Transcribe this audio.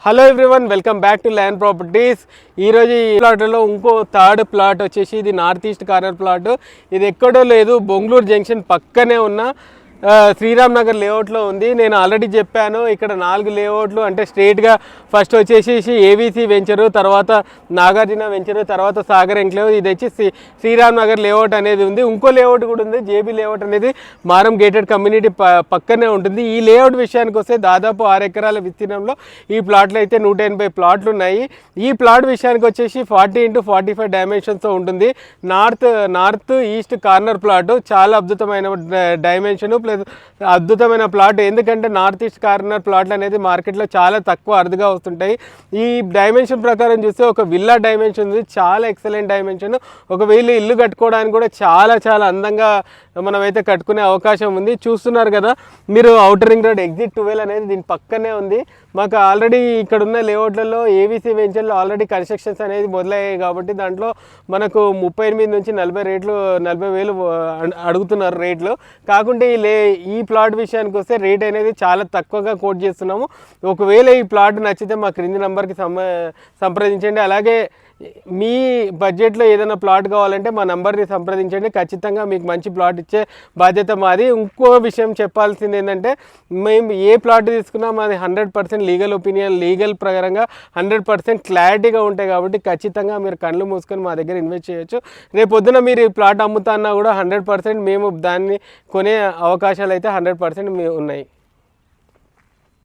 Hello everyone, welcome back to land properties. ఈరోజు ఈ ప్లాట్లో ఇంకో థర్డ్ ప్లాట్ వచ్చేసి ఇది నార్త్ ఈస్ట్ కార్నర్ ప్లాట్. ఇది ఎక్కడో లేదు, బొంగళూరు జంక్షన్ పక్కనే ఉన్న శ్రీరామ్ నగర్ లేఅవుట్లో ఉంది. నేను ఆల్రెడీ చెప్పాను, ఇక్కడ 4 లేఅవుట్లు అంటే స్ట్రేట్గా ఫస్ట్ వచ్చేసి ఏవీసీ వెంచరు, తర్వాత నాగార్జున వెంచరు, తర్వాత సాగర్ ఎంక్లేవ్. ఇది వచ్చి శ్రీరామ్ నగర్ లేఅవుట్ అనేది ఉంది. ఇంకో లేఅవుట్ కూడా ఉంది, జేబీ లేఅవుట్ అనేది మారం గేటెడ్ కమ్యూనిటీ పక్కనే ఉంటుంది. ఈ లేఅవుట్ విషయానికి వస్తే దాదాపు 6 ఎకరాల విస్తీర్ణంలో ఈ ప్లాట్లు అయితే 180 ప్లాట్లు ఉన్నాయి. ఈ ప్లాట్ విషయానికి వచ్చేసి 40 x 45 డైమెన్షన్స్తో ఉంటుంది. నార్త్ ఈస్ట్ కార్నర్ ప్లాట్, చాలా అద్భుతమైన డైమెన్షన్ ప్లస్ అద్భుతమైన ప్లాట్. ఎందుకంటే నార్త్ ఈస్ట్ కార్నర్ ప్లాట్లు అనేది మార్కెట్లో చాలా తక్కువ అరుదుగా వస్తుంటాయి. ఈ డైమెన్షన్ ప్రకారం చూస్తే ఒక విల్లా డైమెన్షన్ ఉంది, చాలా ఎక్సలెంట్ డైమెన్షన్. ఒకవేళ ఇల్లు కట్టుకోవడానికి కూడా చాలా చాలా అందంగా మనమైతే కట్టుకునే అవకాశం ఉంది. చూస్తున్నారు కదా మీరు, ఔటర్ రింగ్ రోడ్ ఎగ్జిట్ 12 అనేది దీని పక్కనే ఉంది. మాకు ఆల్రెడీ ఇక్కడ ఉన్న లేఅవుట్లలో ఏవీసీ వెంచర్లో ఆల్రెడీ కన్స్ట్రక్షన్స్ అనేది మొదలయ్యాయి కాబట్టి దాంట్లో మనకు 38 నుంచి 40,000 అడుగుతున్నారు రేట్లు. కాకుంటే ఈ ప్లాట్ విషయానికి వస్తే రేట్ అనేది చాలా తక్కువగా కోట్ చేస్తున్నాము. ఒకవేళ ఈ ప్లాట్ నచ్చితే మా క్రింది నెంబర్కి సంప్రదించండి. అలాగే మీ బడ్జెట్లో ఏదైనా ప్లాట్ కావాలంటే మా నెంబర్ని సంప్రదించండి. ఖచ్చితంగా మీకు మంచి ప్లాట్ ఇచ్చే బాధ్యత మాది. ఇంకో విషయం చెప్పాల్సింది ఏంటంటే, మేము ఏ ప్లాట్ తీసుకున్నా మాది 100% లీగల్ ఒపీనియన్, లీగల్ ప్రకారంగా 100% క్లారిటీగా ఉంటాయి. కాబట్టి ఖచ్చితంగా మీరు కళ్ళు మూసుకొని మా దగ్గర ఇన్వెస్ట్ చేయొచ్చు. రేపు పొద్దున మీరు ఈ ప్లాట్ అమ్ముతున్నా కూడా 100% మేము దాన్ని కొనే అవకాశాలు అయితే 100% ఉన్నాయి.